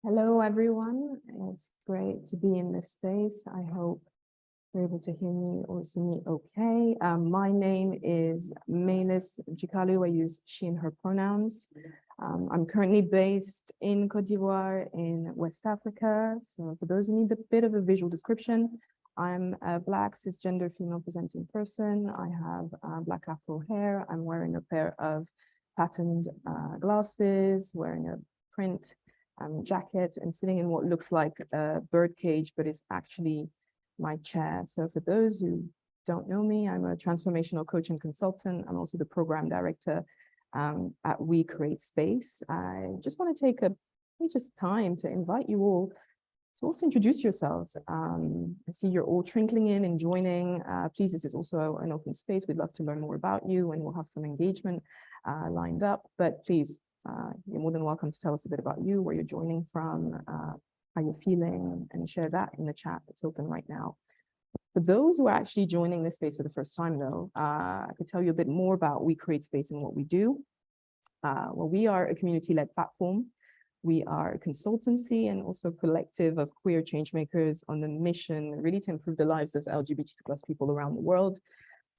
Hello, everyone. It's great to be in this space. I hope you're able to hear me or see me okay. My name is Melis Jikalu. I use she and her pronouns. I'm currently based in Côte d'Ivoire in West Africa. So for those who need a bit of a visual description, I'm a Black cisgender female presenting person. I have Black Afro hair. I'm wearing a pair of patterned glasses, wearing a print jacket and sitting in what looks like a bird cage, but it's actually my chair. So for those who don't know me, I'm a transformational coach and consultant. I'm also the program director at We Create Space. I just want to take just time to invite you all to also introduce yourselves. I see you're all trickling in and joining. Please, this is also an open space. We'd love to learn more about you, and we'll have some engagement lined up. But please, you're more than welcome to tell us a bit about you, where you're joining from, how you're feeling, and share that in the chat that's open right now. For those who are actually joining this space for the first time, though, I could tell you a bit more about We Create Space and what we do. Well, we are a community-led platform. We are a consultancy and also a collective of queer changemakers on the mission really to improve the lives of LGBTQ+ people around the world.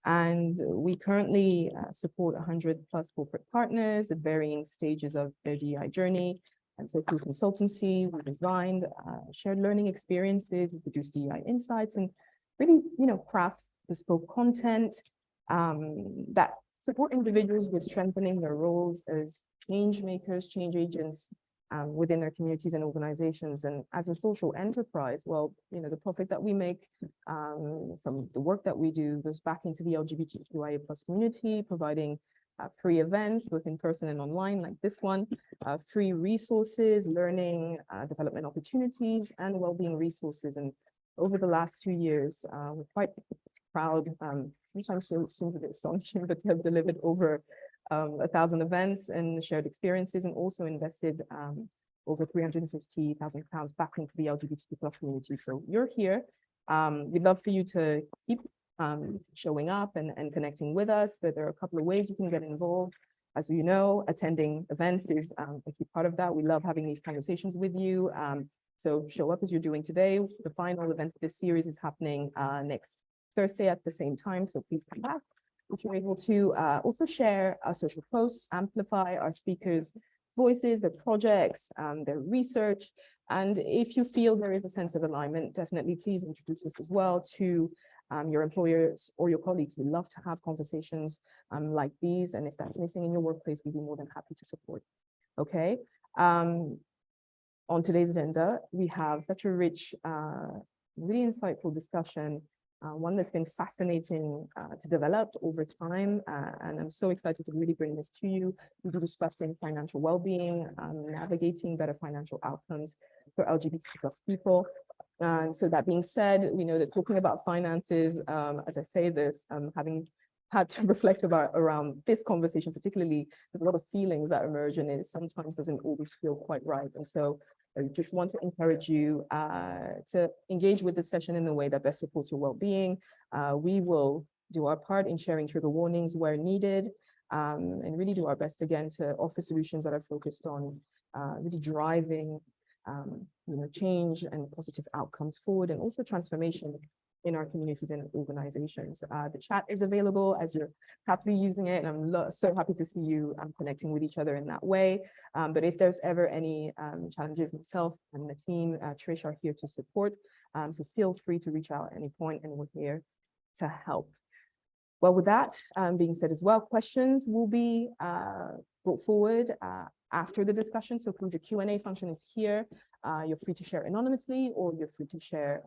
And we currently support 100+ corporate partners at varying stages of their DEI journey. And so through consultancy, we designed shared learning experiences, we produce DEI insights, and really, craft bespoke content that support individuals with strengthening their roles as change makers, change agents within their communities and organizations. And as a social enterprise, well, the profit that we make from the work that we do goes back into the LGBTQIA+ community, providing free events, both in person and online, like this one, free resources, learning, development opportunities, and well-being resources. And over the last 2 years, we're quite proud, sometimes it seems a bit astonishing, but to have delivered over 1,000 events and shared experiences, and also invested over £350,000 back into the LGBTQ+ community. So you're here. We'd love for you to keep showing up and connecting with us, but there are a couple of ways you can get involved. As you know, attending events is a key part of that. We love having these conversations with you. So show up as you're doing today. The final event of this series is happening next Thursday at the same time, so please come back. If you're able to also share our social posts, amplify our speakers' voices, their projects, their research. And if you feel there is a sense of alignment, definitely please introduce us as well to your employers or your colleagues. We love to have conversations like these. And if that's missing in your workplace, we'd be more than happy to support. Okay. On today's agenda, we have such a rich, really insightful discussion, one that's been fascinating to develop over time. And I'm so excited to really bring this to you. We'll be discussing financial well-being, navigating better financial outcomes for LGBTQ+ people. So that being said, we know that talking about finances, as I say this, having had to reflect around this conversation, particularly, there's a lot of feelings that emerge, and it sometimes doesn't always feel quite right. And so I just want to encourage you to engage with this session in a way that best supports your well-being. We will do our part in sharing trigger warnings where needed, and really do our best again to offer solutions that are focused on really driving change and positive outcomes forward, and also transformation in our communities and organizations. The chat is available as you're happily using it, and I'm so happy to see you connecting with each other in that way. But if there's ever any challenges, myself and the team, Trish, are here to support. So feel free to reach out at any point, and we're here to help. Well, with that being said as well, questions will be brought forward after the discussion. So please, the Q&A function is here. You're free to share anonymously, or you're free to share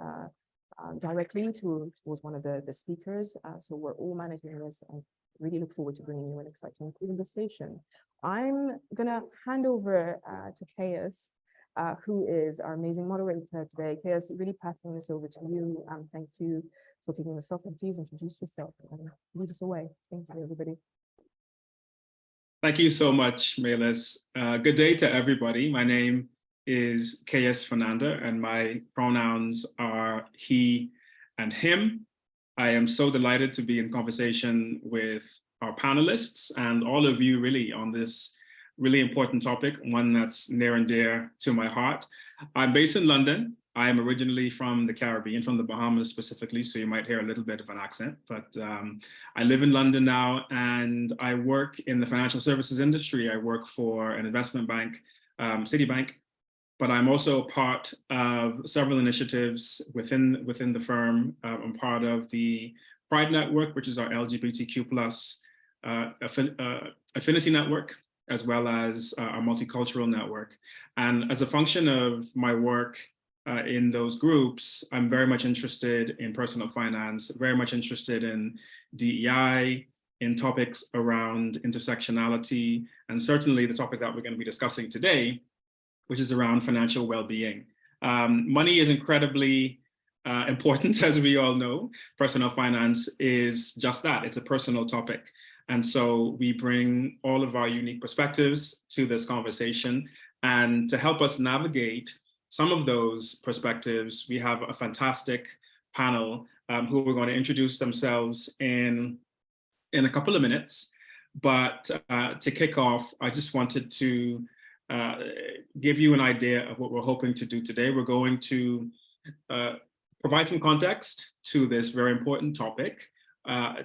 directly towards one of the speakers. So we're all managing this, and really look forward to bringing you an exciting conversation. I'm gonna hand over to Chaos, who is our amazing moderator today. Chaos, really passing this over to you. Thank you for kicking this off, and please introduce yourself and lead us away. Thank you, everybody. Thank you so much, Melis. Good day to everybody. My name is K.S. Fernanda, and my pronouns are he and him. I am so delighted to be in conversation with our panelists and all of you really on this really important topic, one that's near and dear to my heart. I'm based in London. I am originally from the Caribbean, from the Bahamas specifically, so you might hear a little bit of an accent, but I live in London now, and I work in the financial services industry. I work for an investment bank, Citibank, but I'm also part of several initiatives within the firm. I'm part of the Pride Network, which is our LGBTQ plus affinity network, as well as our multicultural network. And as a function of my work in those groups, I'm very much interested in personal finance, very much interested in DEI, in topics around intersectionality, and certainly the topic that we're going to be discussing today, which is around financial well-being. Money is incredibly important, as we all know. Personal finance is just that, it's a personal topic. And so we bring all of our unique perspectives to this conversation. And to help us navigate some of those perspectives, we have a fantastic panel who are going to introduce themselves in a couple of minutes. But to kick off, I just wanted to give you an idea of what we're hoping to do today. We're going to provide some context to this very important topic,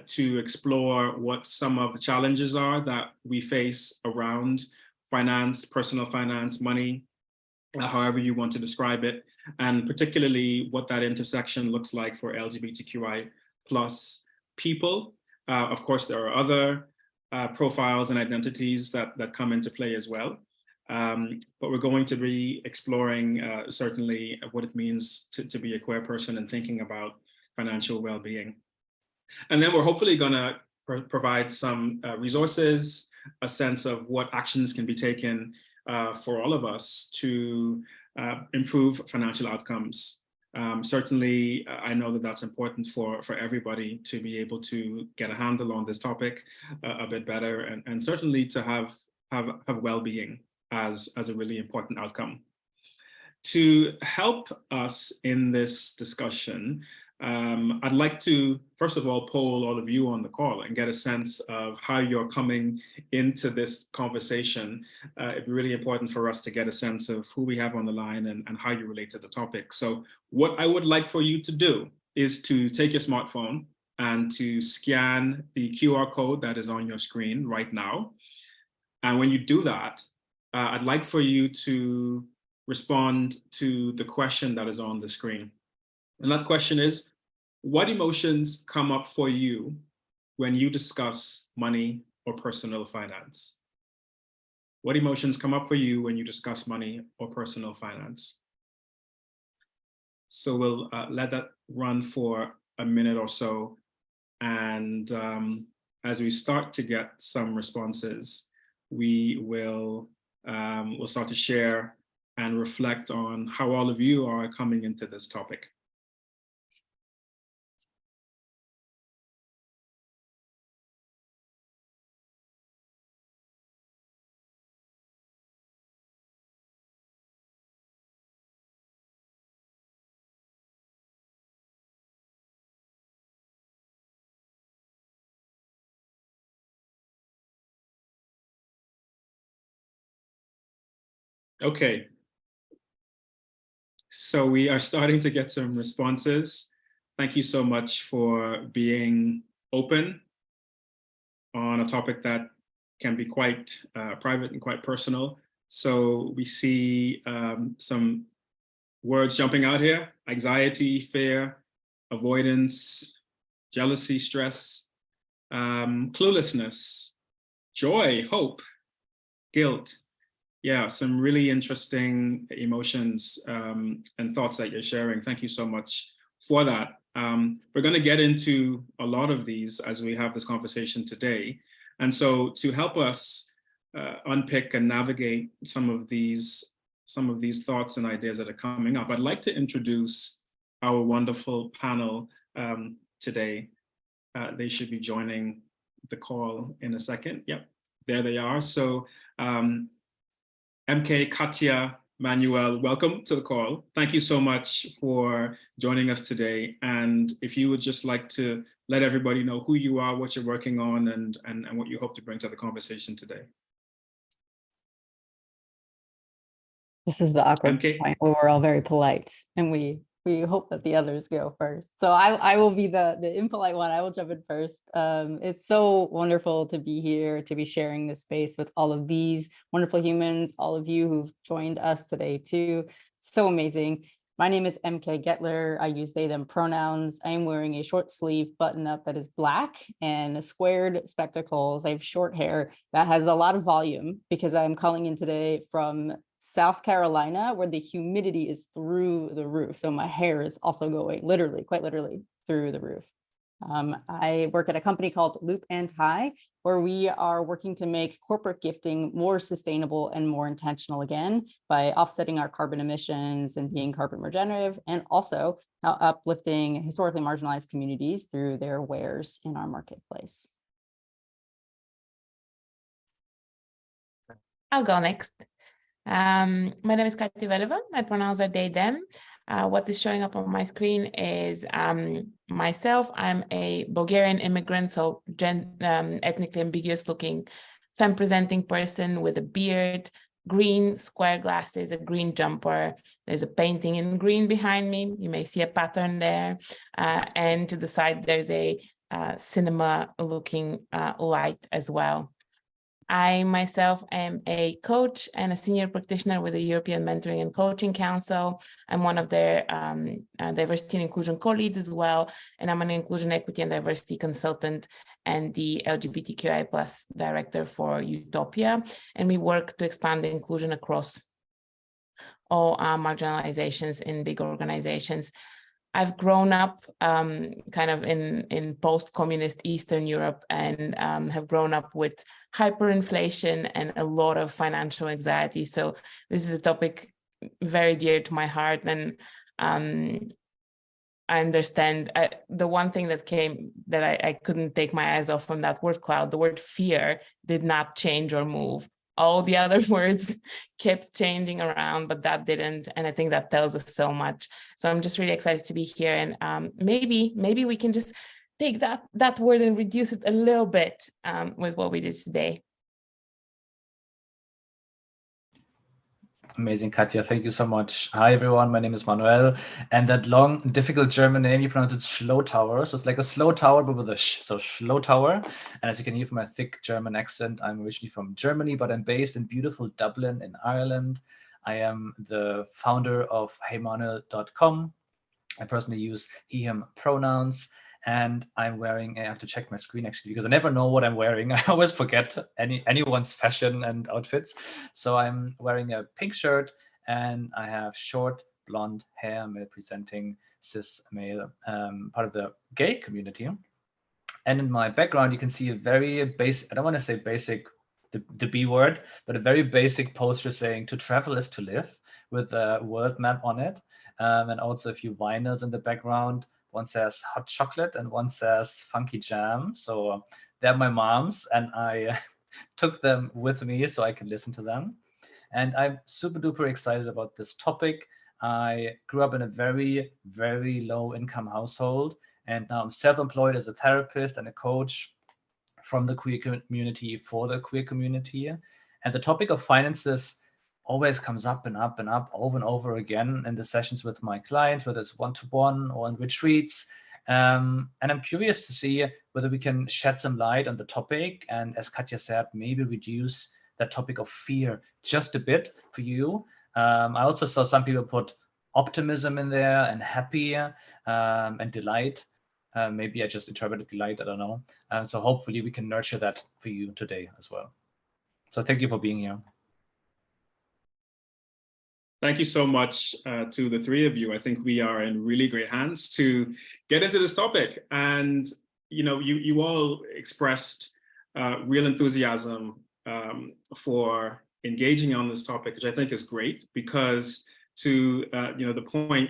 to explore what some of the challenges are that we face around finance, personal finance, money, however you want to describe it, and particularly what that intersection looks like for LGBTQI plus people. Of course, there are other profiles and identities that come into play as well. But we're going to be exploring certainly what it means to be a queer person and thinking about financial well-being. And then we're hopefully going to provide some resources, a sense of what actions can be taken for all of us to improve financial outcomes. Certainly, I know that that's important for everybody to be able to get a handle on this topic a bit better, and certainly to have well-being as a really important outcome. To help us in this discussion, I'd like to, first of all, poll all of you on the call and get a sense of how you're coming into this conversation. It'd be really important for us to get a sense of who we have on the line and how you relate to the topic. So what I would like for you to do is to take your smartphone and to scan the QR code that is on your screen right now. And when you do that, I'd like for you to respond to the question that is on the screen. And that question is, what emotions come up for you when you discuss money or personal finance? What emotions come up for you when you discuss money or personal finance? So we'll let that run for a minute or so. And as we start to get some responses, we will we'll start to share and reflect on how all of you are coming into this topic. Okay, so we are starting to get some responses. Thank you so much for being open on a topic that can be quite private and quite personal. So we see some words jumping out here: anxiety, fear, avoidance, jealousy, stress, cluelessness, joy, hope, guilt. Yeah, some really interesting emotions and thoughts that you're sharing. Thank you so much for that. We're going to get into a lot of these as we have this conversation today. And so to help us unpick and navigate some of these thoughts and ideas that are coming up, I'd like to introduce our wonderful panel today. They should be joining the call in a second. Yep, there they are. So MK, Katya, Manuel, welcome to the call. Thank you so much for joining us today. And if you would just like to let everybody know who you are, what you're working on, and what you hope to bring to the conversation today. This is the awkward Okay. point where we're all very polite and we hope that the others go first. So I will be the impolite one. I will jump in first. It's so wonderful to be here, to be sharing this space with all of these wonderful humans, all of you who've joined us today too. So amazing. My name is MK Getler. I use they, them pronouns. I am wearing a short sleeve button up that is black and squared spectacles. I have short hair that has a lot of volume because I'm calling in today from South Carolina, where the humidity is through the roof. So my hair is also going literally, quite literally, through the roof. I work at a company called Loop and Tie, where we are working to make corporate gifting more sustainable and more intentional again by offsetting our carbon emissions and being carbon regenerative, and also uplifting historically marginalized communities through their wares in our marketplace. I'll go next. My name is Katia Veleva. My pronouns are they, them. What is showing up on my screen is myself. I'm a Bulgarian immigrant, so ethnically ambiguous looking, femme presenting person with a beard, green square glasses, a green jumper. There's a painting in green behind me. You may see a pattern there. And to the side, there's a cinema looking light as well. I myself am a coach and a senior practitioner with the European Mentoring and Coaching Council. I'm one of their diversity and inclusion co-leads as well, and I'm an inclusion, equity, and diversity consultant and the LGBTQI+ director for Utopia. And we work to expand the inclusion across all marginalizations in big organizations. I've grown up kind of in post-communist Eastern Europe and have grown up with hyperinflation and a lot of financial anxiety. So this is a topic very dear to my heart. And I understand the one thing that I couldn't take my eyes off from that word cloud, the word fear did not change or move. All the other words kept changing around, but that didn't. And I think that tells us so much. So I'm just really excited to be here. And maybe we can just take that word and reduce it a little bit with what we did today. Amazing, Katja. Thank you so much. Hi, everyone. My name is Manuel. And that long, difficult German name, you pronounce it Schlotower. So it's like a slow tower, but with a sh. So Schlotower. And as you can hear from my thick German accent, I'm originally from Germany, but I'm based in beautiful Dublin in Ireland. I am the founder of heymanuel.com. I personally use he, him pronouns. And I'm wearing, I have to check my screen actually, because I never know what I'm wearing. I always forget anyone's fashion and outfits. So I'm wearing a pink shirt and I have short blonde hair, male presenting, cis male, part of the gay community. And in my background, you can see a very basic, I don't want to say basic, the B word, but a very basic poster saying to travel is to live, with a world map on it. And also a few vinyls in the background. One says hot chocolate and one says funky jam. So they're my mom's and I took them with me so I can listen to them. And I'm super duper excited about this topic. I grew up in a very, very low income household. And now I'm self-employed as a therapist and a coach from the queer community for the queer community. And the topic of finances always comes up and up and up over and over again in the sessions with my clients, whether it's one-to-one or in retreats. And I'm curious to see whether we can shed some light on the topic. And as Katja said, maybe reduce that topic of fear just a bit for you. I also saw some people put optimism in there and happy and delight. Maybe I just interpreted delight, I don't know. So hopefully we can nurture that for you today as well. So thank you for being here. Thank you so much to the three of you. I think we are in really great hands to get into this topic. And you all expressed real enthusiasm for engaging on this topic, which I think is great, because to the point,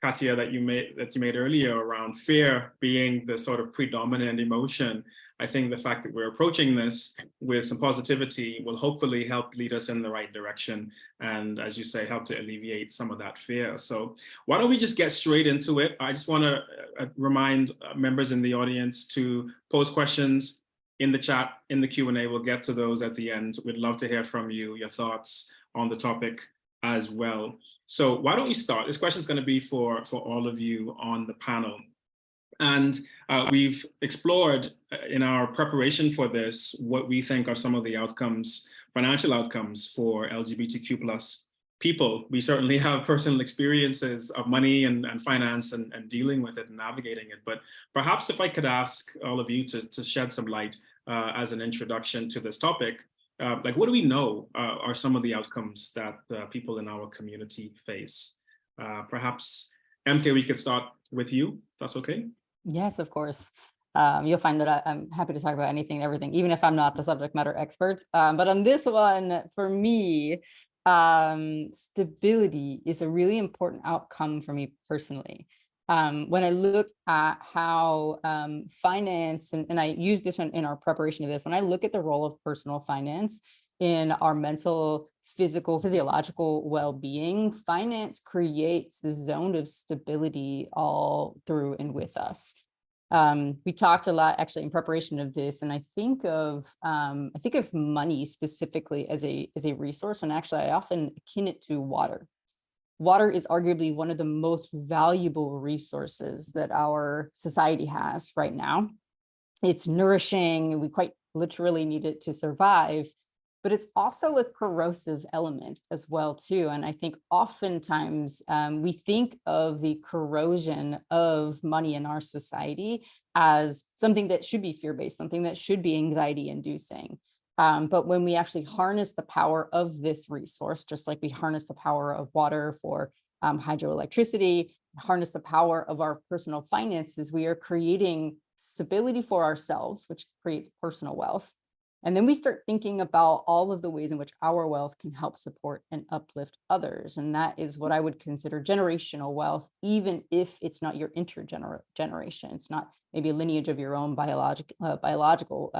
Katja, that you made earlier around fear being the sort of predominant emotion, I think the fact that we're approaching this with some positivity will hopefully help lead us in the right direction. And as you say, help to alleviate some of that fear. So why don't we just get straight into it? I just want to remind members in the audience to pose questions in the chat, in the Q&A. We'll get to those at the end. We'd love to hear from you, your thoughts on the topic. as well. So why don't we start? This question is going to be for all of you on the panel. And we've explored in our preparation for this what we think are some of the outcomes, financial outcomes for LGBTQ plus people. We certainly have personal experiences of money and finance and dealing with it and navigating it. But perhaps if I could ask all of you to shed some light as an introduction to this topic, like what do we know are some of the outcomes that people in our community face? Perhaps, MK, we could start with you, if that's okay? Yes, of course. You'll find that I'm happy to talk about anything and everything, even if I'm not the subject matter expert. But on this one, for me, stability is a really important outcome for me personally. When I look at how finance, and I use this one in our preparation of this, when I look at the role of personal finance in our mental, physiological well-being, finance creates the zone of stability all through and with us. We talked a lot actually in preparation of this, and I think of money specifically as a resource, and actually I often akin it to water. Water is arguably one of the most valuable resources that our society has right now. It's nourishing, we quite literally need it to survive, but it's also a corrosive element as well too. And I think oftentimes we think of the corrosion of money in our society as something that should be fear-based, something that should be anxiety-inducing. But when we actually harness the power of this resource, just like we harness the power of water for hydroelectricity, harness the power of our personal finances, we are creating stability for ourselves, which creates personal wealth. And then we start thinking about all of the ways in which our wealth can help support and uplift others. And that is what I would consider generational wealth, even if it's not your intergeneration. It's not maybe a lineage of your own biological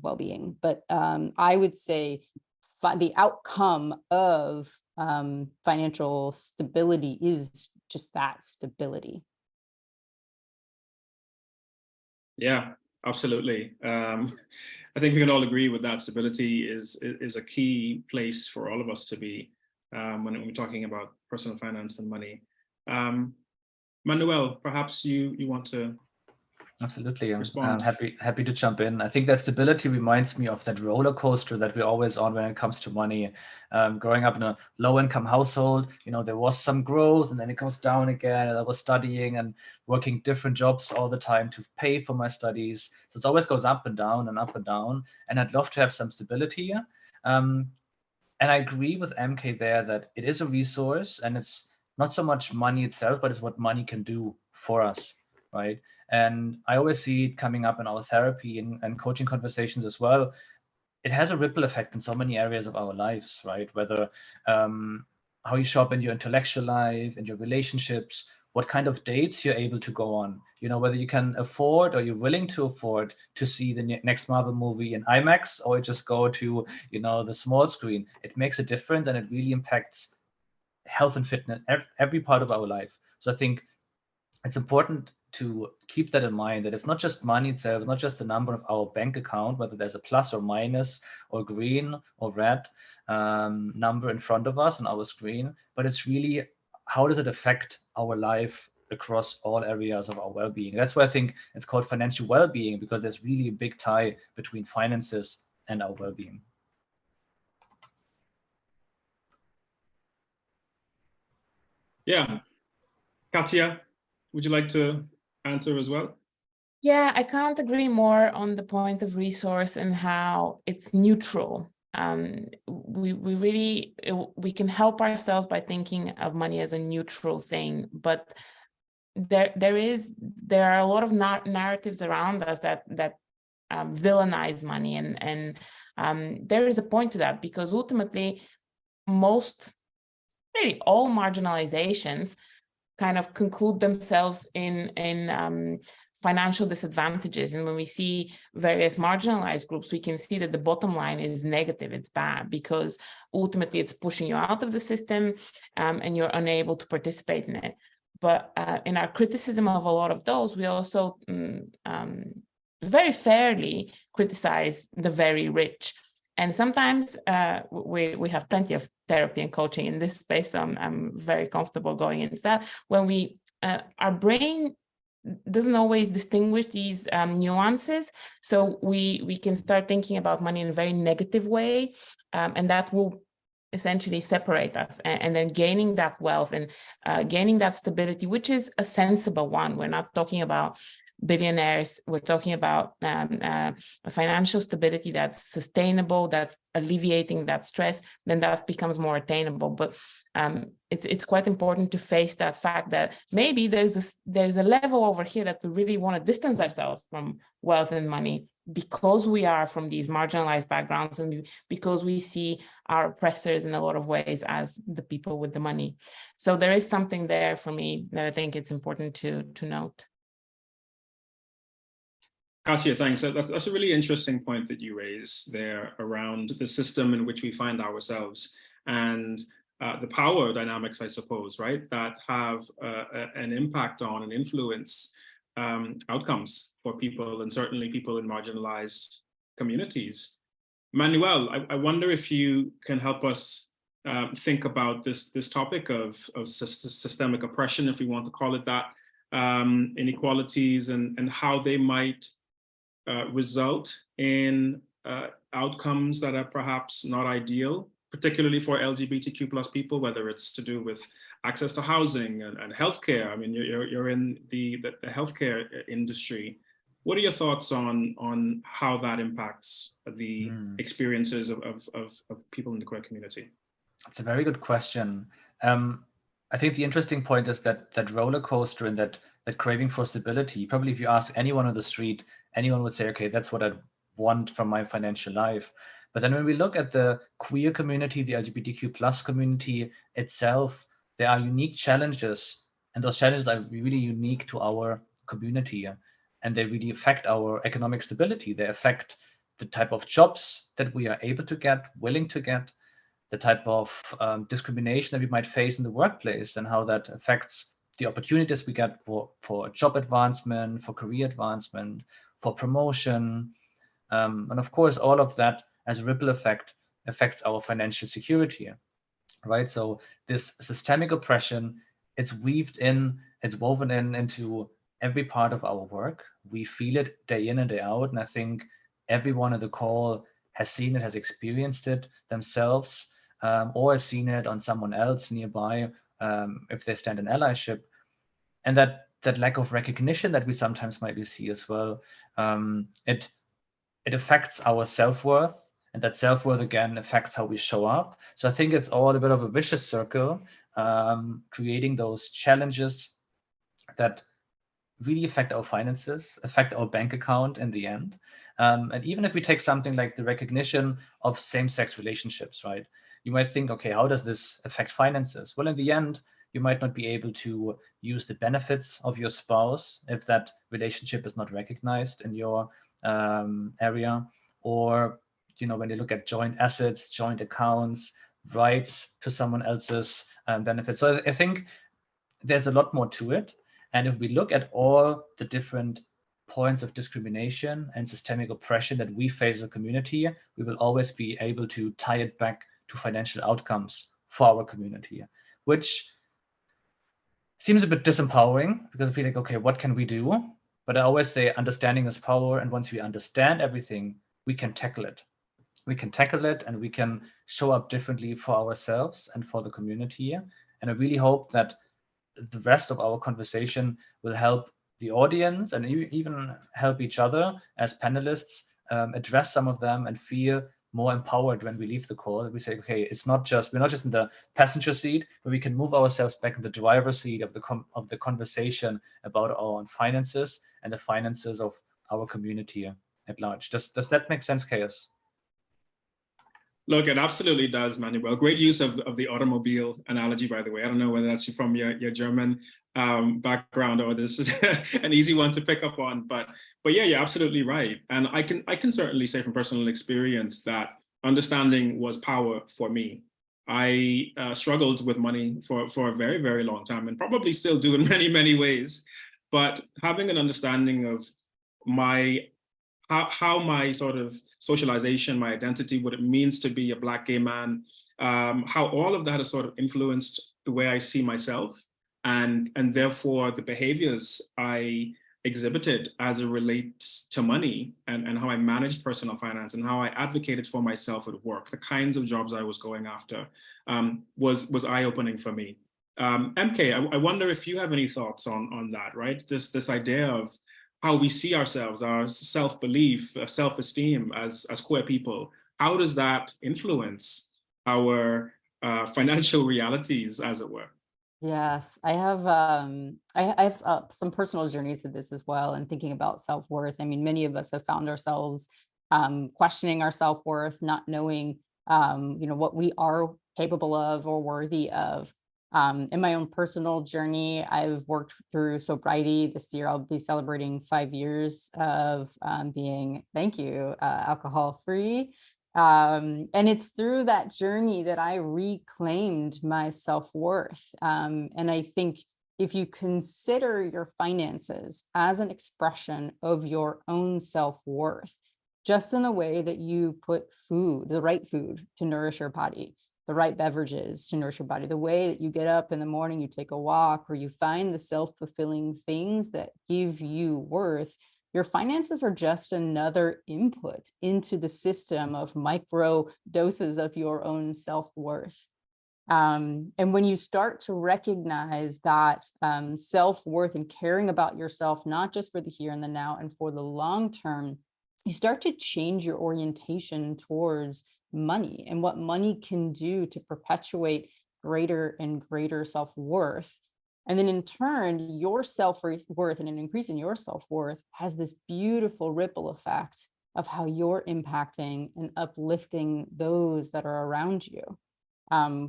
well-being. But I would say the outcome of financial stability is just that, stability. Yeah, absolutely. I think we can all agree with that. Stability is a key place for all of us to be when we're talking about personal finance and money. Manuel, perhaps you want to Absolutely. respond. I'm happy to jump in. I think that stability reminds me of that roller coaster that we're always on when it comes to money. Growing up in a low-income household, there was some growth and then it goes down again. And I was studying and working different jobs all the time to pay for my studies. So it always goes up and down and up and down. And I'd love to have some stability. And I agree with MK there that it is a resource and it's not so much money itself, but it's what money can do for us, right? And I always see it coming up in our therapy and coaching conversations as well. It has a ripple effect in so many areas of our lives, right? Whether how you show up in your intellectual life, in your relationships, what kind of dates you're able to go on, whether you can afford or you're willing to afford to see the next Marvel movie in IMAX or just go to, the small screen. It makes a difference and it really impacts health and fitness, every part of our life. So I think it's important to keep that in mind, that it's not just money itself, it's not just the number of our bank account, whether there's a plus or minus or green or red number in front of us on our screen, but it's really how does it affect our life across all areas of our well-being. That's why I think it's called financial well-being, because there's really a big tie between finances and our well-being. Yeah. Katja, would you like to answer as well? Yeah, I can't agree more on the point of resource and how it's neutral. We can help ourselves by thinking of money as a neutral thing, but there are a lot of narratives around us that villainize money, and there is a point to that, because ultimately maybe all marginalizations kind of conclude themselves in financial disadvantages. And when we see various marginalized groups, we can see that the bottom line is negative, it's bad, because ultimately it's pushing you out of the system and you're unable to participate in it. But in our criticism of a lot of those, we also very fairly criticize the very rich. And sometimes we have plenty of therapy and coaching in this space, so I'm very comfortable going into that. When we our brain doesn't always distinguish these nuances, so we can start thinking about money in a very negative way, and that will essentially separate us, and then gaining that wealth and gaining that stability, which is a sensible one. We're not talking about billionaires, we're talking about a financial stability that's sustainable, that's alleviating that stress, then that becomes more attainable. But it's quite important to face that fact that maybe there's a level over here that we really want to distance ourselves from wealth and money, because we are from these marginalized backgrounds, and because we see our oppressors in a lot of ways as the people with the money. So there is something there for me that I think it's important to note. Katia, thanks. That's a really interesting point that you raise there around the system in which we find ourselves, and the power dynamics, I suppose, right, that have an impact on and influence outcomes for people, and certainly people in marginalized communities. Manuel, I wonder if you can help us think about this topic of systemic oppression, if we want to call it that, inequalities, and how they might result in outcomes that are perhaps not ideal, particularly for LGBTQ plus people, whether it's to do with access to housing and healthcare. I mean, you're in the healthcare industry. What are your thoughts on how that impacts the experiences of people in the queer community? It's a very good question. I think the interesting point is that roller coaster and that craving for stability. Probably if you ask anyone on the street, anyone would say, okay, that's what I want from my financial life. But then when we look at the queer community, the LGBTQ plus community itself, there are unique challenges, and those challenges are really unique to our community, and they really affect our economic stability. They affect the type of jobs that we are able to get, willing to get, the type of discrimination that we might face in the workplace, and how that affects the opportunities we get for job advancement, for career advancement, for promotion. And of course, all of that as a ripple effect affects our financial security, right? So this systemic oppression, it's woven into every part of our work. We feel it day in and day out. And I think everyone on the call has seen it, has experienced it themselves, or has seen it on someone else nearby, if they stand in allyship. And that lack of recognition that we sometimes might see as well, it affects our self-worth, and that self-worth again affects how we show up. So I think it's all a bit of a vicious circle, creating those challenges that really affect our finances, affect our bank account in the end. And even if we take something like the recognition of same-sex relationships, right? You might think, okay, how does this affect finances? Well, in the end, you might not be able to use the benefits of your spouse if that relationship is not recognized in your area. Or, when you look at joint assets, joint accounts, rights to someone else's benefits. So I think there's a lot more to it. And if we look at all the different points of discrimination and systemic oppression that we face as a community, we will always be able to tie it back to financial outcomes for our community, which seems a bit disempowering, because I feel like, okay, what can we do? But I always say understanding is power. And once we understand everything, we can tackle it. We can tackle it, and we can show up differently for ourselves and for the community. And I really hope that the rest of our conversation will help the audience, and even help each other as panelists address some of them and feel more empowered when we leave the call. We say, okay, we're not just in the passenger seat, but we can move ourselves back in the driver's seat of the conversation about our own finances and the finances of our community at large. Does that make sense, Chaos? Look, it absolutely does, Manuel. Great use of the automobile analogy, by the way. I don't know whether that's from your German background, or this is an easy one to pick up on, but yeah, you're absolutely right. And I can certainly say from personal experience that understanding was power for me. I struggled with money for a very, very long time, and probably still do in many, many ways. But having an understanding of my how my sort of socialization, my identity, what it means to be a Black gay man, how all of that has sort of influenced the way I see myself, and therefore the behaviors I exhibited as it relates to money, and how I managed personal finance, and how I advocated for myself at work, the kinds of jobs I was going after, was eye-opening for me. MK, I wonder if you have any thoughts on that, right? This idea of how we see ourselves, our self-belief, self-esteem as queer people. How does that influence our financial realities, as it were? Yes, I have some personal journeys with this as well, and thinking about self-worth. I mean, many of us have found ourselves questioning our self-worth, not knowing what we are capable of or worthy of. In my own personal journey, I've worked through sobriety. This year, I'll be celebrating 5 years of being, thank you, alcohol-free. And it's through that journey that I reclaimed my self-worth. And I think if you consider your finances as an expression of your own self-worth, just in the way that you put food, the right food to nourish your body, the right beverages to nourish your body, the way that you get up in the morning, you take a walk, or you find the self-fulfilling things that give you worth, your finances are just another input into the system of micro doses of your own self-worth. And when you start to recognize that self-worth and caring about yourself, not just for the here and the now and for the long term, you start to change your orientation towards money and what money can do to perpetuate greater and greater self-worth. And then in turn, your self-worth and an increase in your self-worth has this beautiful ripple effect of how you're impacting and uplifting those that are around you.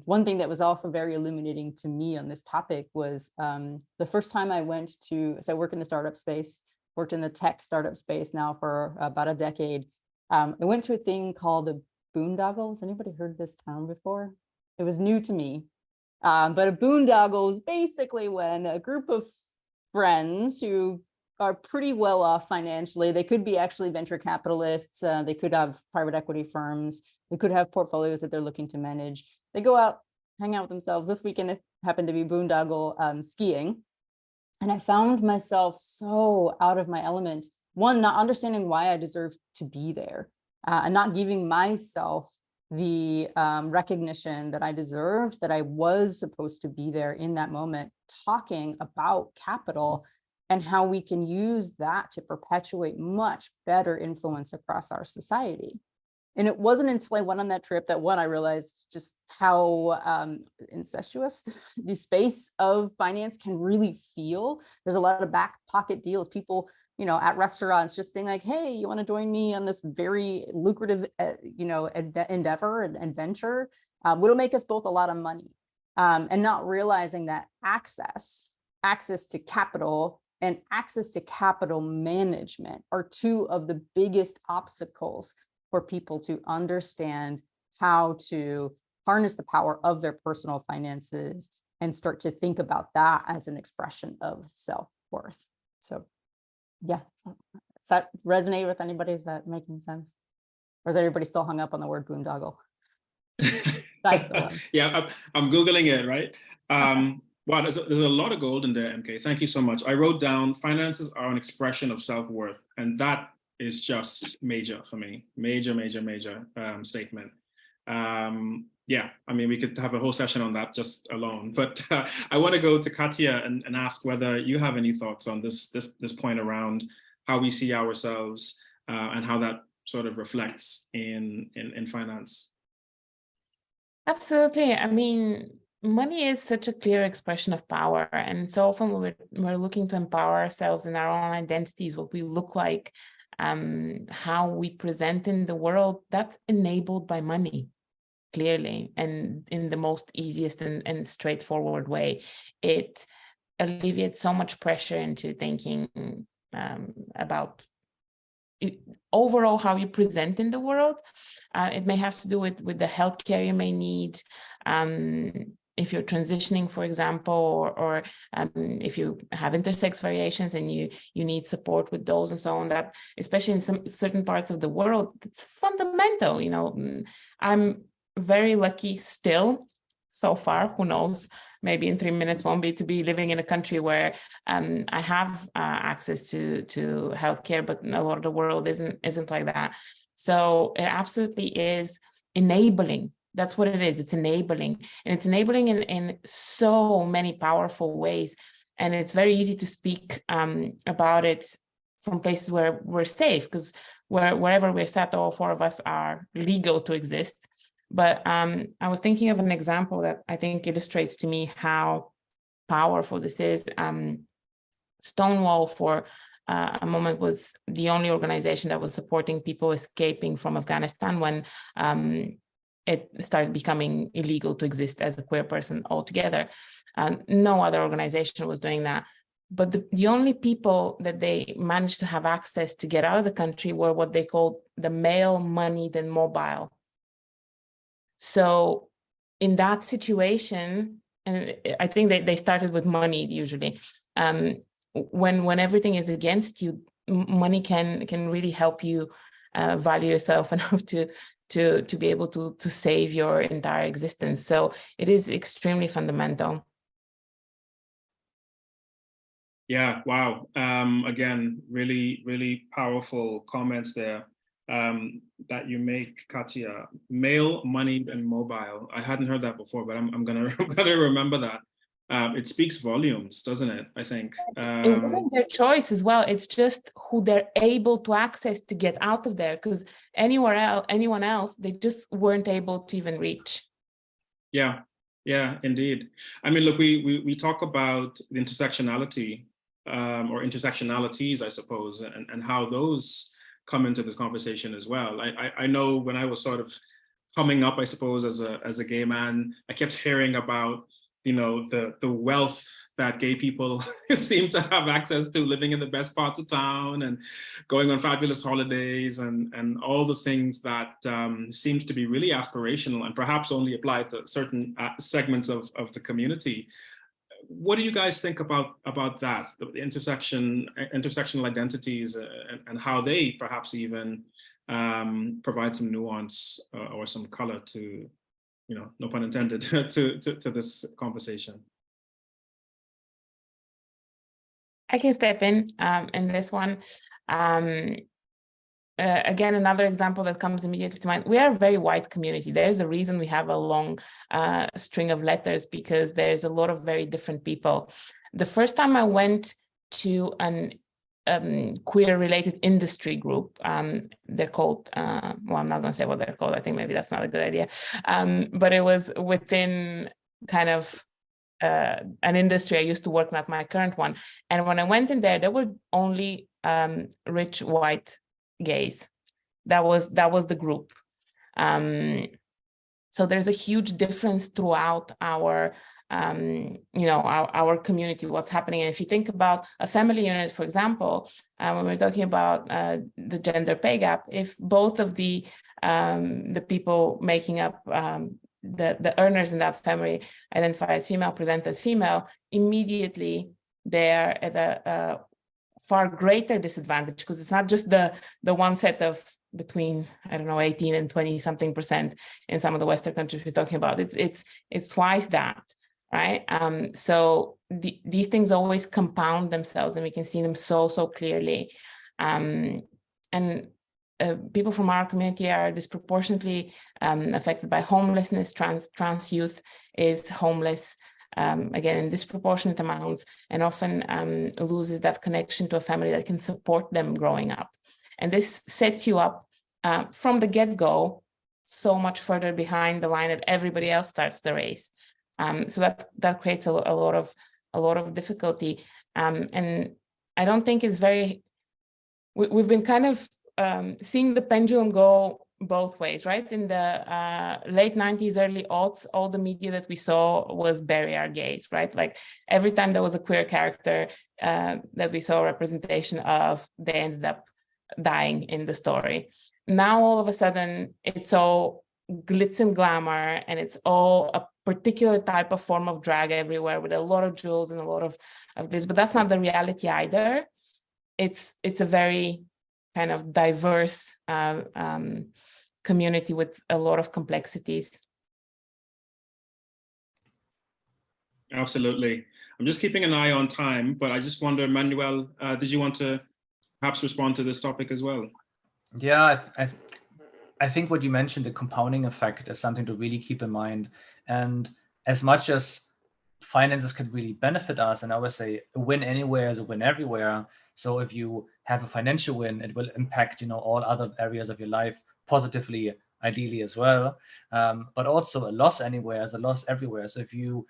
One thing that was also very illuminating to me on this topic was the first time I went to, so I work in the startup space, worked in the tech startup space now for about a decade. I went to a thing called the boondoggles. Anybody heard this term before? It was new to me. But a boondoggle is basically when a group of friends who are pretty well off financially, they could be actually venture capitalists, they could have private equity firms, they could have portfolios that they're looking to manage. They go out, hang out with themselves. This weekend it happened to be boondoggle skiing. And I found myself so out of my element, one, not understanding why I deserved to be there, and not giving myself the recognition that I deserved, that I was supposed to be there in that moment, talking about capital and how we can use that to perpetuate much better influence across our society. And it wasn't until I went on that trip that, one, I realized just how incestuous the space of finance can really feel. There's a lot of back pocket deals, people, at restaurants just being like, hey, you want to join me on this very lucrative, endeavor and venture? It'll make us both a lot of money. And not realizing that access to capital and access to capital management are two of the biggest obstacles for people to understand how to harness the power of their personal finances and start to think about that as an expression of self-worth. So yeah, does that resonate with anybody? Is that making sense? Or is everybody still hung up on the word boondoggle? Yeah, I'm Googling it, right? Wow, there's a lot of gold in there, MK. Thank you so much. I wrote down finances are an expression of self-worth, and that is just major for me. Major statement. Yeah, I mean, we could have a whole session on that just alone, but I want to go to Katya and ask whether you have any thoughts on this point around how we see ourselves and how that sort of reflects in finance. Absolutely. I mean, money is such a clear expression of power. And so often when we're looking to empower ourselves in our own identities, what we look like, how we present in the world, that's enabled by money, clearly, and in the most easiest and straightforward way. It alleviates so much pressure into thinking about overall how you present in the world. It may have to do with the healthcare you may need. if you're transitioning, for example, or if you have intersex variations and you need support with those and so on, that especially in some certain parts of the world, it's fundamental. You know, I'm very lucky still so far. Who knows? Maybe in 3 minutes won't be to be living in a country where I have access to healthcare, but a lot of the world isn't like that. So it absolutely is enabling. That's what it is. It's enabling, and it's enabling in so many powerful ways. And it's very easy to speak about it from places where we're safe, because wherever we're sat, all four of us are legal to exist. But I was thinking of an example that I think illustrates to me how powerful this is. Stonewall, for a moment, was the only organization that was supporting people escaping from Afghanistan when it started becoming illegal to exist as a queer person altogether. No other organization was doing that. But the only people that they managed to have access to get out of the country were what they called the male moneyed and mobile. So in that situation, and I think they started with money usually, when everything is against you, money can really help you value yourself enough to be able to save your entire existence. So it is extremely fundamental. Yeah, wow. Again, really, really powerful comments there that you make, Katya. Male, moneyed, and mobile. I hadn't heard that before, but I'm gonna remember that. It speaks volumes, doesn't it? I think. It isn't their choice as well. It's just who they're able to access to get out of there, because anyone else, they just weren't able to even reach. Yeah, yeah, indeed. I mean, look, we talk about the intersectionality or intersectionalities, I suppose, and how those come into this conversation as well. I know when I was sort of coming up, I suppose, as a gay man, I kept hearing about, you know, the wealth that gay people seem to have access to, living in the best parts of town and going on fabulous holidays and all the things that seems to be really aspirational and perhaps only apply to certain segments of the community. What do you guys think about that, the intersectional identities and how they perhaps even provide some nuance or some color to, you know, no pun intended, to this conversation? I can step in this one. Again, another example that comes immediately to mind. We are a very white community. There's a reason we have a long string of letters, because there's a lot of very different people. The first time I went to an queer-related industry group, they're called, well, I'm not going to say what they're called. I think maybe that's not a good idea. But it was within kind of an industry I used to work in at my current one. And when I went in there were only rich white gays. That was the group. So there's a huge difference throughout our our community, what's happening. And if you think about a family unit, for example, when we're talking about the gender pay gap, if both of the people making up the earners in that family identify as female, present as female, immediately they're at a far greater disadvantage, because it's not just the one set of between, I don't know, 18 and 20 something percent in some of the Western countries we're talking about. It's twice that, right? So these things always compound themselves, and we can see them so clearly. And people from our community are disproportionately affected by homelessness. Trans youth is homeless, again, in disproportionate amounts, and often loses that connection to a family that can support them growing up. And this sets you up from the get-go so much further behind the line that everybody else starts the race. So that creates a lot of difficulty. And I don't think it's very. We've been kind of seeing the pendulum go both ways, right? In the late 90s, early aughts, all the media that we saw was bury our gays, right? Like every time there was a queer character that we saw representation of, they ended up dying in the story. Now, all of a sudden, it's all glitz and glamour, and it's all a particular type of form of drag everywhere with a lot of jewels and a lot of glitz, but that's not the reality either. It's a very kind of diverse community with a lot of complexities. Absolutely. I'm just keeping an eye on time, but I just wonder, Manuel, did you want to perhaps respond to this topic as well? Yeah, I think what you mentioned, the compounding effect, is something to really keep in mind. And as much as finances can really benefit us, and I always say a win anywhere is a win everywhere. So if you have a financial win, it will impact, all other areas of your life positively, ideally as well. But also a loss anywhere is a loss everywhere. So if you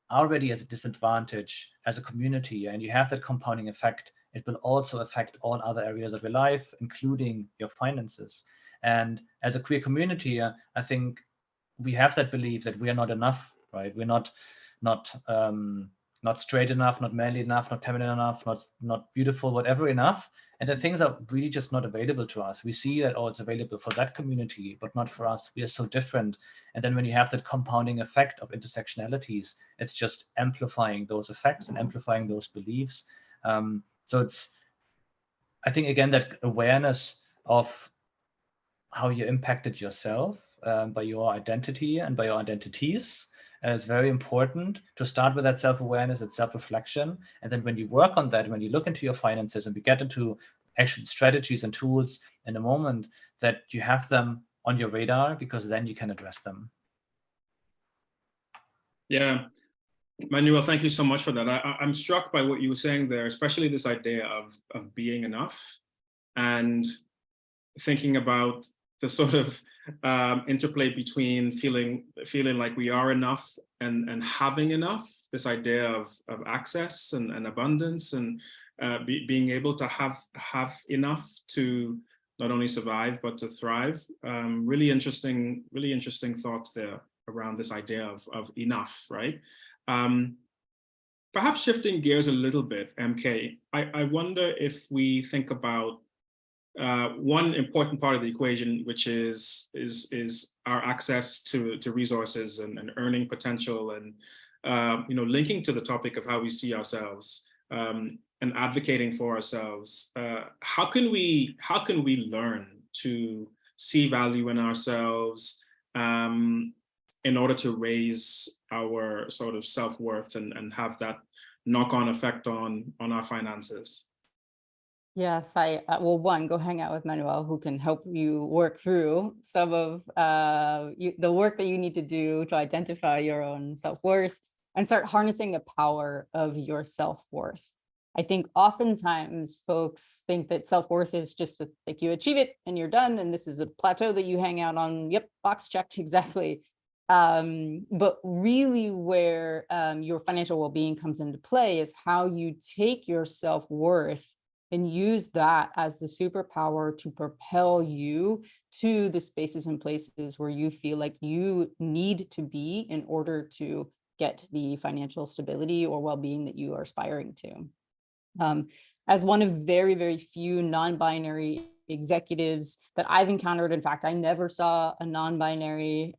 are already at a disadvantage as a community and you have that compounding effect, it will also affect all other areas of your life, including your finances. And as a queer community, I think we have that belief that we are not enough, right? We're not straight enough, not manly enough, not feminine enough, not beautiful, whatever enough. And the things are really just not available to us. We see that, it's available for that community, but not for us. We are so different. And then when you have that compounding effect of intersectionalities, it's just amplifying those effects and amplifying those beliefs. So it's, I think, again, that awareness of how you impacted yourself by your identity and by your identities is very important to start with that self-awareness and self-reflection. And then when you work on that, when you look into your finances, and we get into actual strategies and tools in a moment, that you have them on your radar, because then you can address them. Yeah, Manuel, thank you so much for that. I'm struck by what you were saying there, especially this idea of being enough, and thinking about the sort of interplay between feeling like we are enough and having enough, this idea of access and abundance, and being able to have enough to not only survive, but to thrive. Really interesting thoughts there around this idea of enough, right? Perhaps shifting gears a little bit, MK, I wonder if we think about one important part of the equation, which is our access to resources and earning potential, and linking to the topic of how we see ourselves and advocating for ourselves. How can we learn to see value in ourselves in order to raise our sort of self-worth and have that knock-on effect on our finances? Yes, well, one, go hang out with Manuel, who can help you work through some of the work that you need to do to identify your own self-worth and start harnessing the power of your self-worth. I think oftentimes folks think that self-worth is just like you achieve it and you're done, and this is a plateau that you hang out on. Yep, box checked, exactly. But really where your financial well-being comes into play is how you take your self-worth and use that as the superpower to propel you to the spaces and places where you feel like you need to be in order to get the financial stability or well-being that you are aspiring to. As one of very, very few non-binary executives that I've encountered, in fact, I never saw a non-binary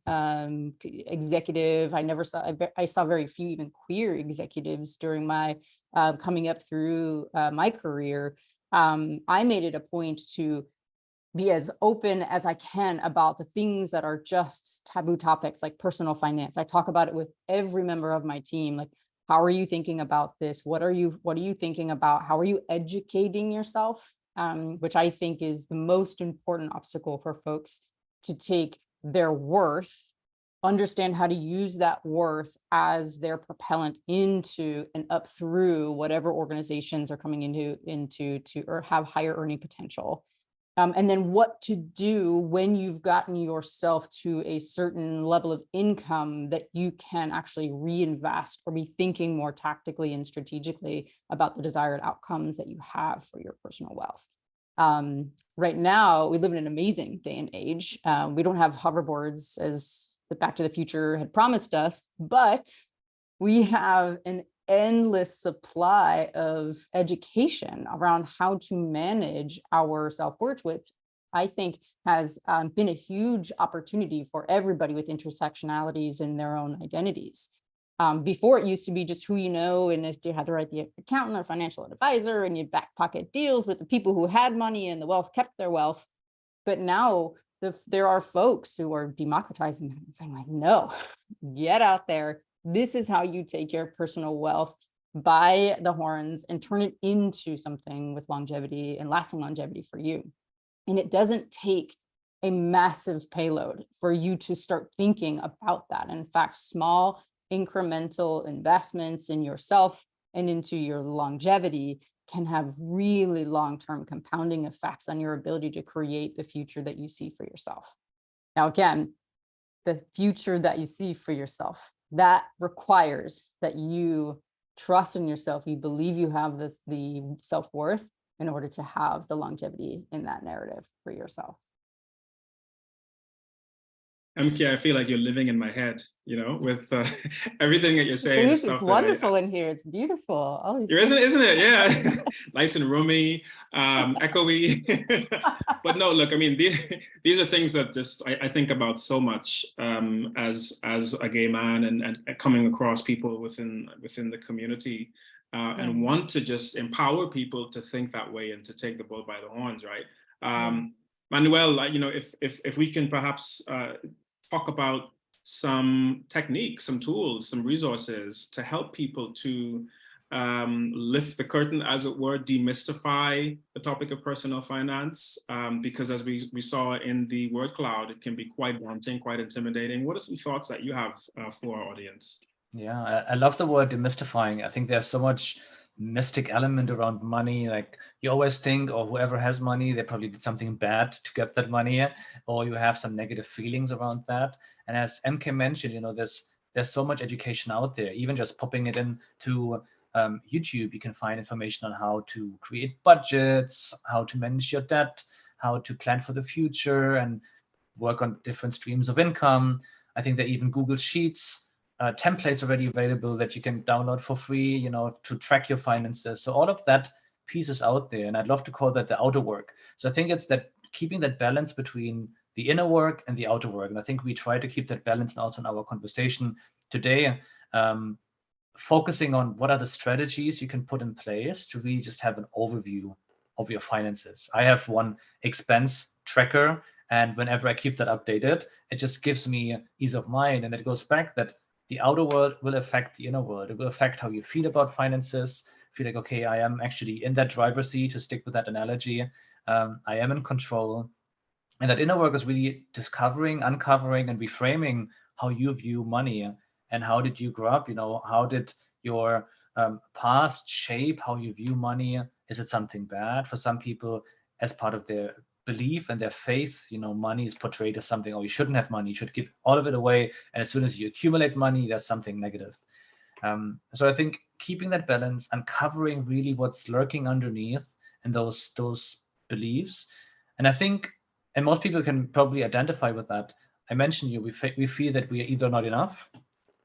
executive. I saw very few even queer executives during my coming up through my career. I made it a point to be as open as I can about the things that are just taboo topics, like personal finance. I talk about it with every member of my team. Like, how are you thinking about this? What are you thinking about? How are you educating yourself? Which I think is the most important obstacle for folks to take their worth, understand how to use that worth as their propellant into and up through whatever organizations are coming into or have higher earning potential. And then what to do when you've gotten yourself to a certain level of income that you can actually reinvest or be thinking more tactically and strategically about the desired outcomes that you have for your personal wealth. Right now, we live in an amazing day and age. We don't have hoverboards as the Back to the Future had promised us, but we have an endless supply of education around how to manage our self-worth, I think has been a huge opportunity for everybody with intersectionalities in their own identities. Before it used to be just who you know, and if you had the right accountant or financial advisor, and you back pocket deals with the people who had money and the wealth kept their wealth. But now there are folks who are democratizing that and saying like, no, get out there. This is how you take your personal wealth by the horns and turn it into something with longevity and lasting longevity for you. And it doesn't take a massive payload for you to start thinking about that. And in fact, small incremental investments in yourself and into your longevity can have really long-term compounding effects on your ability to create the future that you see for yourself. Now, again, the future that you see for yourself, that requires that you trust in yourself, you believe you have the self-worth in order to have the longevity in that narrative for yourself. MK, I feel like you're living in my head, you know, with everything that you're saying. It's wonderful in here. It's beautiful. All these isn't it? Yeah. Nice and roomy, echoey. But no, look, I mean, these are things that just I think about so much as a gay man and coming across people within the community and want to just empower people to think that way and to take the bull by the horns, right? Manuel, you know, if we can perhaps talk about some techniques, some tools, some resources to help people to lift the curtain, as it were, demystify the topic of personal finance, because as we saw in the word cloud, it can be quite daunting, quite intimidating. What are some thoughts that you have for our audience? Yeah, I love the word demystifying. I think there's so much mystic element around money. Like you always think, or whoever has money, they probably did something bad to get that money, or you have some negative feelings around that. And as MK mentioned, you know, there's so much education out there. Even just popping it into YouTube, you can find information on how to create budgets, how to manage your debt, how to plan for the future, and work on different streams of income. I think that even Google Sheets templates already available that you can download for free, you know, to track your finances. So all of that piece is out there, and I'd love to call that the outer work. So I think it's that keeping that balance between the inner work and the outer work. And I think we try to keep that balance also in our conversation today, focusing on what are the strategies you can put in place to really just have an overview of your finances. I have one expense tracker, and whenever I keep that updated, it just gives me ease of mind. And it goes back that the outer world will affect the inner world. It will affect how you feel about finances. Feel like, okay, I am actually in that driver's seat, to stick with that analogy. I am in control. And that inner work is really discovering, uncovering, and reframing how you view money. And how did you grow up? You know, how did your past shape how you view money? Is it something bad? For some people, as part of their belief and their faith, you know, money is portrayed as something, oh, you shouldn't have money, you should give all of it away. And as soon as you accumulate money, that's something negative. So I think keeping that balance, uncovering really what's lurking underneath and those beliefs. And I think, and most people can probably identify with that. I mentioned we feel that we are either not enough,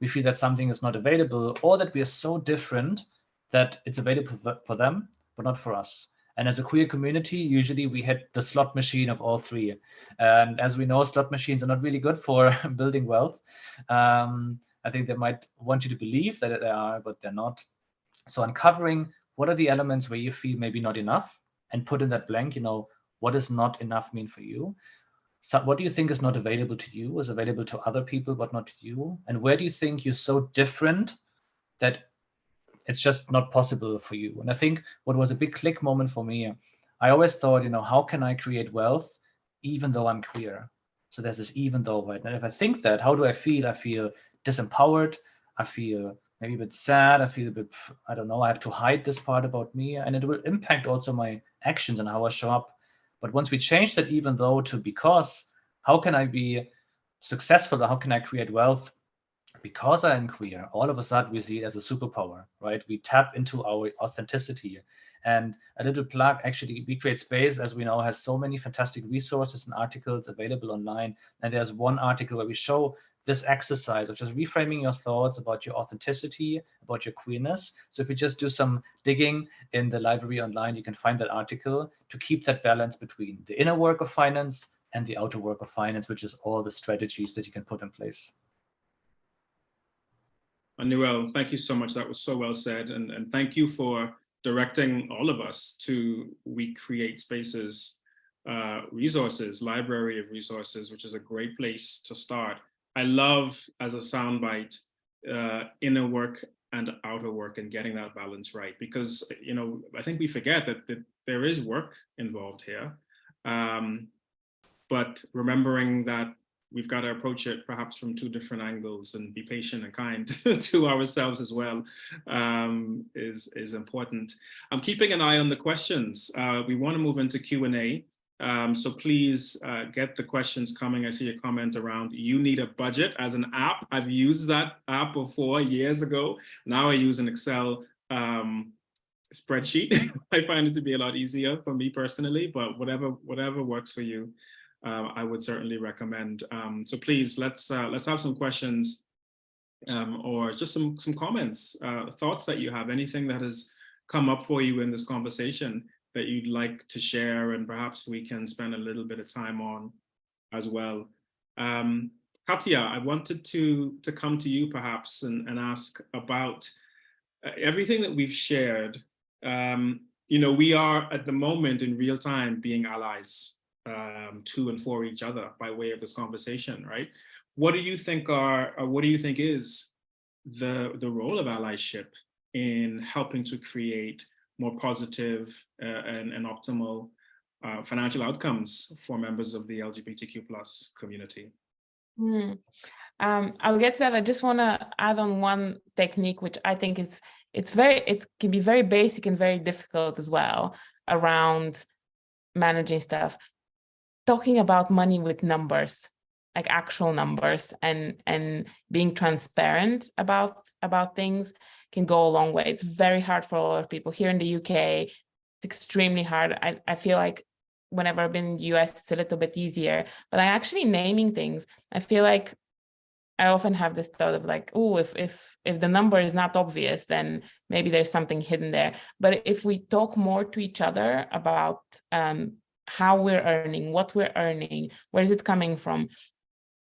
we feel that something is not available, or that we are so different that it's available for them, but not for us. And as a queer community, usually we hit the slot machine of all three. And as we know, slot machines are not really good for building wealth. I think they might want you to believe that they are, but they're not. So uncovering what are the elements where you feel maybe not enough, and put in that blank, you know, what does not enough mean for you? So what do you think is not available to you, is available to other people, but not to you? And where do you think you're so different that it's just not possible for you? And I think what was a big click moment for me, I always thought, you know, how can I create wealth even though I'm queer? So there's this even though, right? And if I think that, how do I feel? I feel disempowered. I feel maybe a bit sad. I feel a bit, I don't know, I have to hide this part about me. And it will impact also my actions and how I show up. But once we change that even though to because, how can I be successful, or how can I create wealth because I am queer? All of a sudden we see it as a superpower, right? We tap into our authenticity. And a little plug, actually, We Create Space, as we know, has so many fantastic resources and articles available online. And there's one article where we show this exercise of just reframing your thoughts about your authenticity, about your queerness. So if you just do some digging in the library online, you can find that article to keep that balance between the inner work of finance and the outer work of finance, which is all the strategies that you can put in place. Noel, thank you so much. That was so well said. And thank you for directing all of us to We Create Spaces resources, library of resources, which is a great place to start. I love, as a soundbite, inner work and outer work and getting that balance right, because, you know, I think we forget that there is work involved here. But remembering that we've got to approach it perhaps from two different angles and be patient and kind to ourselves as well is important. I'm keeping an eye on the questions. We want to move into Q&A. So please get the questions coming. I see a comment around You Need a Budget as an app. I've used that app before years ago. Now I use an Excel spreadsheet. I find it to be a lot easier for me personally, but whatever works for you, I would certainly recommend. So please, let's have some questions or just some comments, thoughts that you have, anything that has come up for you in this conversation that you'd like to share, and perhaps we can spend a little bit of time on as well. Katya, I wanted to come to you perhaps and ask about everything that we've shared. You know, we are at the moment in real time being allies to and for each other by way of this conversation, right? What do you think is the role of allyship in helping to create more positive and optimal financial outcomes for members of the LGBTQ+ community? I'll get to that. I just want to add on one technique, which I think it can be very basic and very difficult as well, around managing stuff. Talking about money with numbers, like actual numbers, and being transparent about things can go a long way. It's very hard for a lot of people here in the UK. It's extremely hard. I feel like whenever I've been in the US, it's a little bit easier, but I actually naming things. I feel like I often have this thought of like, oh, if the number is not obvious, then maybe there's something hidden there. But if we talk more to each other about how we're earning, what we're earning, where is it coming from,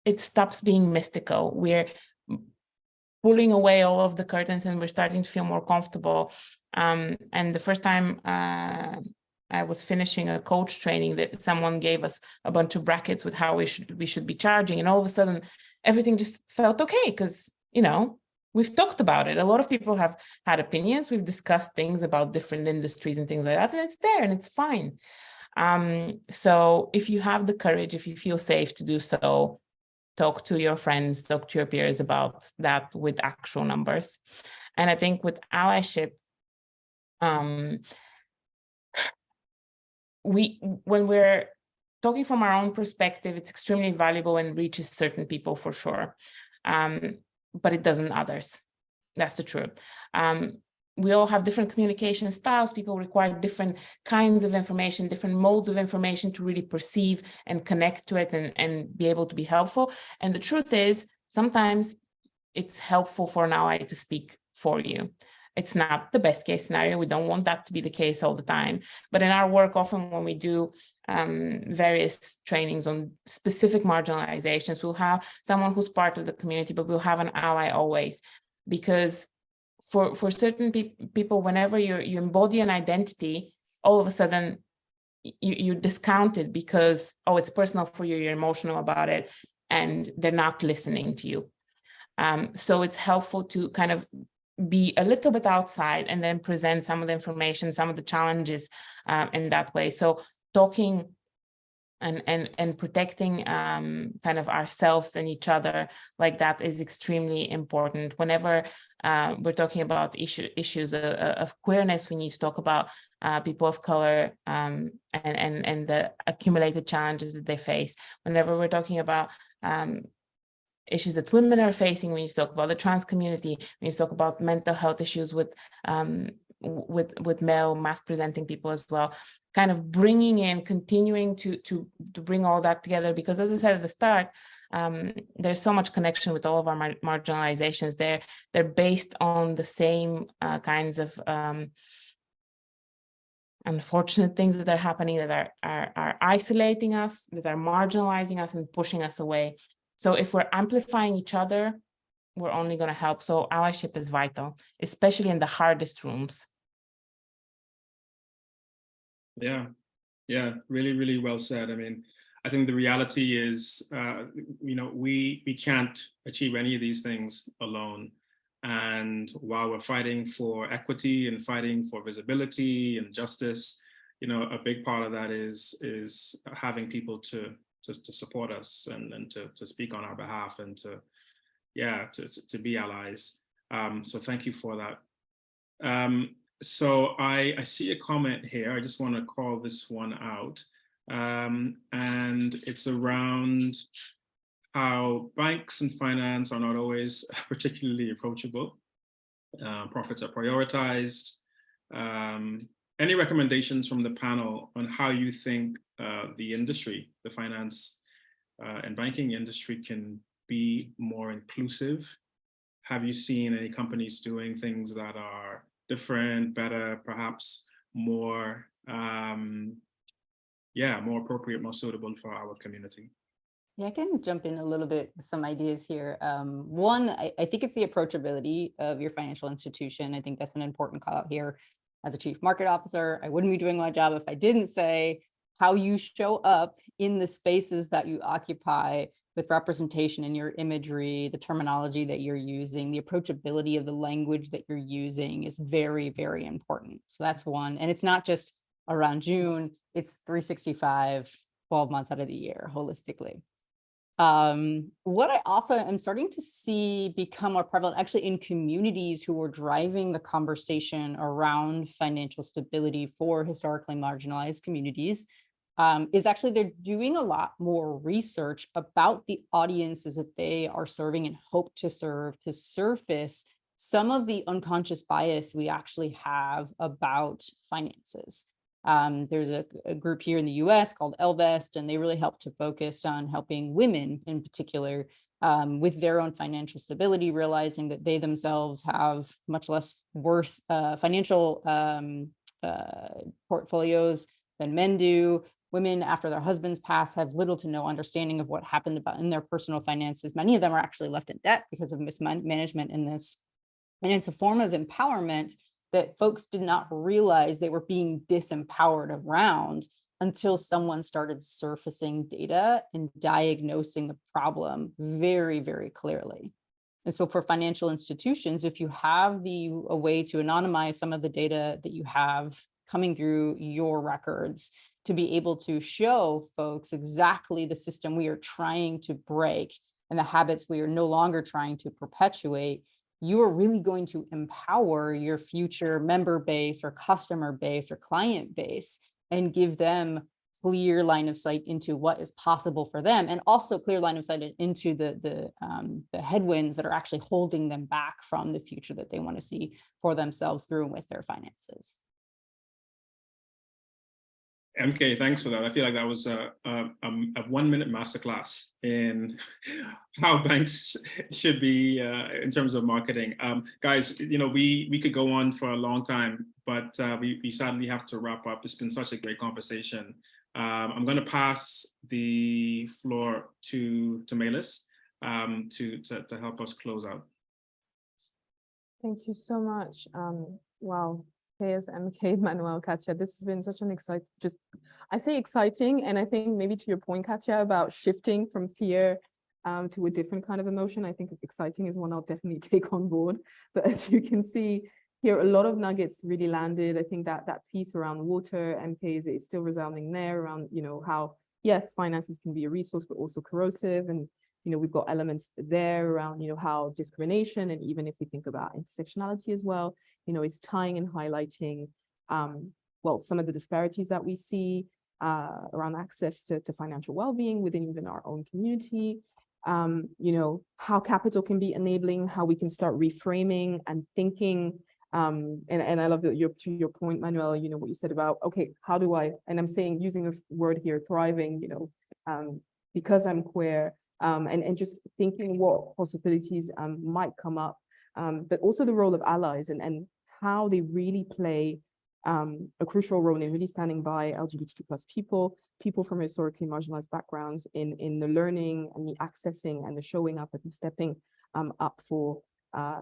it stops being mystical. We're pulling away all of the curtains and we're starting to feel more comfortable. And the first time I was finishing a coach training, that someone gave us a bunch of brackets with how we should be charging, and all of a sudden everything just felt okay, because, you know, we've talked about it. A lot of people have had opinions. We've discussed things about different industries and things like that, and it's there and it's fine. So if you have the courage, if you feel safe to do so, talk to your friends, talk to your peers about that with actual numbers. And I think with allyship, when we're talking from our own perspective, it's extremely valuable and reaches certain people for sure, but it doesn't others. That's the truth. We all have different communication styles. People require different kinds of information, different modes of information to really perceive and connect to it and be able to be helpful. And the truth is, sometimes it's helpful for an ally to speak for you. It's not the best case scenario. We don't want that to be the case all the time. But in our work, often when we do various trainings on specific marginalizations, we'll have someone who's part of the community, but we'll have an ally always. Because for certain people, whenever you embody an identity, all of a sudden you discount it because, oh, it's personal for you, you're emotional about it, and they're not listening to you. So it's helpful to kind of be a little bit outside and then present some of the information, some of the challenges in that way. So talking and protecting kind of ourselves and each other like that is extremely important. Whenever we're talking about issues of queerness, we need to talk about people of color and the accumulated challenges that they face. Whenever we're talking about issues that women are facing, we need to talk about the trans community, we need to talk about mental health issues with male mask presenting people as well, kind of bringing in, continuing to bring all that together. Because as I said at the start, There's so much connection with all of our marginalizations. They're based on the same kinds of unfortunate things that are happening, that are isolating us, that are marginalizing us and pushing us away. So if we're amplifying each other, we're only going to help. So allyship is vital, especially in the hardest rooms. Yeah, really, really well said. I mean, I think the reality is, we can't achieve any of these things alone. And while we're fighting for equity and fighting for visibility and justice, a big part of that is having people to support us and to speak on our behalf and to be allies. So thank you for that. So I see a comment here. I just want to call this one out. And it's around how banks and finance are not always particularly approachable. Profits are prioritized. Any recommendations from the panel on how you think the industry, the finance and banking industry, can be more inclusive? Have you seen any companies doing things that are different, better, perhaps more, more appropriate, more suitable for our community? Yeah, I can jump in a little bit with some ideas here. One, I think it's the approachability of your financial institution. I think that's an important call out here. As a chief market officer, I wouldn't be doing my job if I didn't say how you show up in the spaces that you occupy with representation in your imagery, the terminology that you're using, the approachability of the language that you're using is very, very important. So that's one. And it's not just around June, it's 365, 12 months out of the year, holistically. What I also am starting to see become more prevalent actually in communities who are driving the conversation around financial stability for historically marginalized communities is actually they're doing a lot more research about the audiences that they are serving and hope to serve to surface some of the unconscious bias we actually have about finances. There's a group here in the US called LVEST, and they really help to focus on helping women in particular with their own financial stability, realizing that they themselves have much less worth financial portfolios than men do. Women, after their husbands pass, have little to no understanding of what happened about in their personal finances. Many of them are actually left in debt because of mismanagement in this. And it's a form of empowerment that folks did not realize they were being disempowered around until someone started surfacing data and diagnosing the problem very, very clearly. And so for financial institutions, if you have a way to anonymize some of the data that you have coming through your records, to be able to show folks exactly the system we are trying to break and the habits we are no longer trying to perpetuate, you are really going to empower your future member base or customer base or client base and give them clear line of sight into what is possible for them, and also clear line of sight into the headwinds that are actually holding them back from the future that they want to see for themselves through and with their finances. MK, thanks for that. I feel like that was a 1-minute masterclass in how banks should be in terms of marketing. Guys, we could go on for a long time, but we sadly have to wrap up. It's been such a great conversation. I'm going to pass the floor to Melis to help us close out. Thank you so much. Wow. Kayas, MK, Manuel, Katya, this has been such an exciting, and I think maybe to your point, Katya, about shifting from fear to a different kind of emotion. I think exciting is one I'll definitely take on board. But as you can see here, a lot of nuggets really landed. I think that piece around water, MK, is still resounding there around, how, yes, finances can be a resource, but also corrosive. And, we've got elements there around, how discrimination, and even if we think about intersectionality as well, it's tying and highlighting, some of the disparities that we see around access to financial well-being within even our own community, how capital can be enabling, how we can start reframing and thinking. And I love that to your point, Manuel, what you said about, okay, how do I, and I'm saying, using a word here, thriving, because I'm queer, and just thinking what possibilities might come up, but also the role of allies and how they really play a crucial role in really standing by LGBTQ plus people from historically marginalized backgrounds in the learning and the accessing and the showing up and the stepping up for,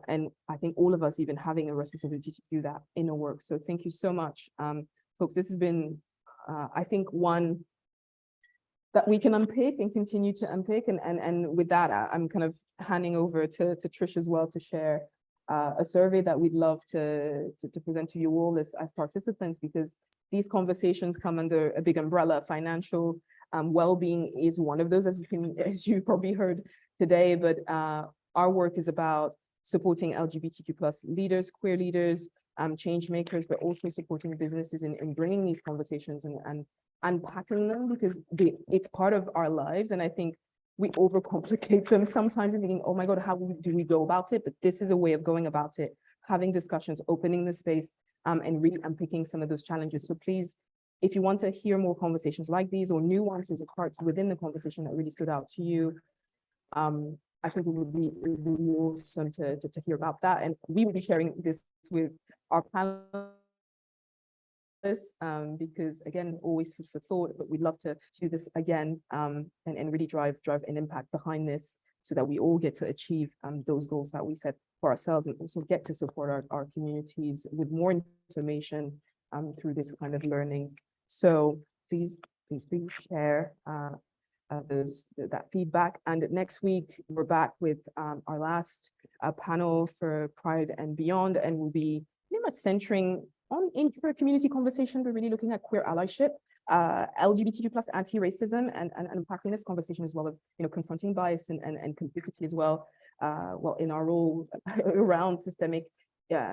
and I think all of us even having a responsibility to do that in our work. So thank you so much, folks. This has been, I think, one that we can unpick and continue to unpick. And with that, I'm kind of handing over to Trish as well to share a survey that we'd love to present to you all as participants, because these conversations come under a big umbrella. Financial well-being is one of those, as you probably heard today, but our work is about supporting LGBTQ plus leaders, queer leaders, change makers, but also supporting businesses in bringing these conversations and unpacking them, because it's part of our lives. And I think we overcomplicate them sometimes and thinking, oh my God, how do we go about it? But this is a way of going about it, having discussions, opening the space, and really unpicking some of those challenges. So please, if you want to hear more conversations like these or nuances or parts within the conversation that really stood out to you, I think it would be really awesome to hear about that. And we will be sharing this with our panelists, because again, always food for thought, but we'd love to do this again, and really drive an impact behind this, so that we all get to achieve those goals that we set for ourselves, and also get to support our communities with more information through this kind of learning. So please share that feedback. And next week, we're back with our last panel for Pride and Beyond, and we'll be pretty much centering on intra-community conversation, but really looking at queer allyship, LGBTQ plus anti-racism, and unpacking this conversation as well of, confronting bias and complicity as well, in our role around systemic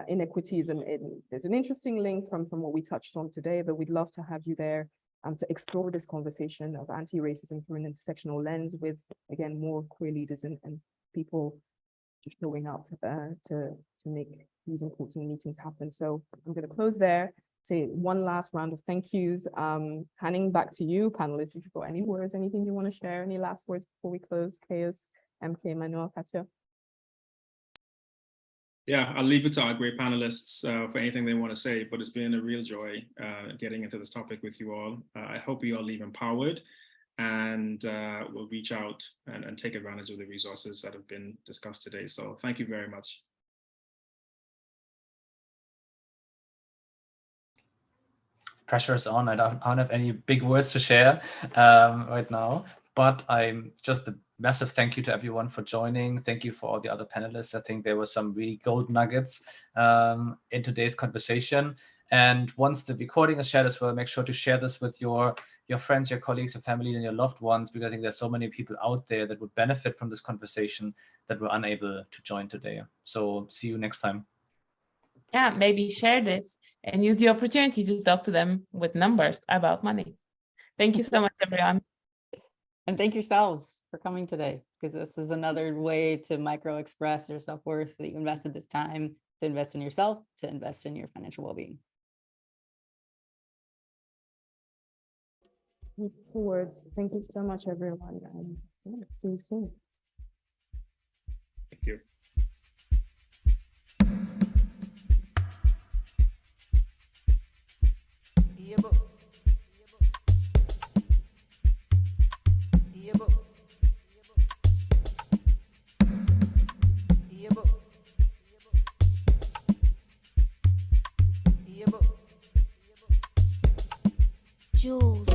inequities. And there's an interesting link from what we touched on today, but we'd love to have you there to explore this conversation of anti-racism through an intersectional lens with, again, more queer leaders and people just showing up to make these important meetings happen. So I'm going to close there, say one last round of thank yous. Handing back to you, panelists, if you've got any words, anything you want to share, any last words before we close? Chaos, MK, Manuel, Katja. Yeah, I'll leave it to our great panelists for anything they want to say, but it's been a real joy getting into this topic with you all. I hope you all leave empowered, and we'll reach out and take advantage of the resources that have been discussed today. So thank you very much. Pressure's on. I don't have any big words to share right now, but I'm just a massive thank you to everyone for joining. Thank you for all the other panelists. I think there were some really gold nuggets in today's conversation. And once the recording is shared as well, make sure to share this with your friends, your colleagues, your family, and your loved ones, because I think there's so many people out there that would benefit from this conversation that were unable to join today. So see you next time. Yeah, maybe share this and use the opportunity to talk to them with numbers about money. Thank you so much, everyone. And thank yourselves for coming today, because this is another way to micro-express your self-worth, that you invested this time to invest in yourself, to invest in your financial well-being. Words. Thank you so much, everyone. And see you soon. Thank you. Jules.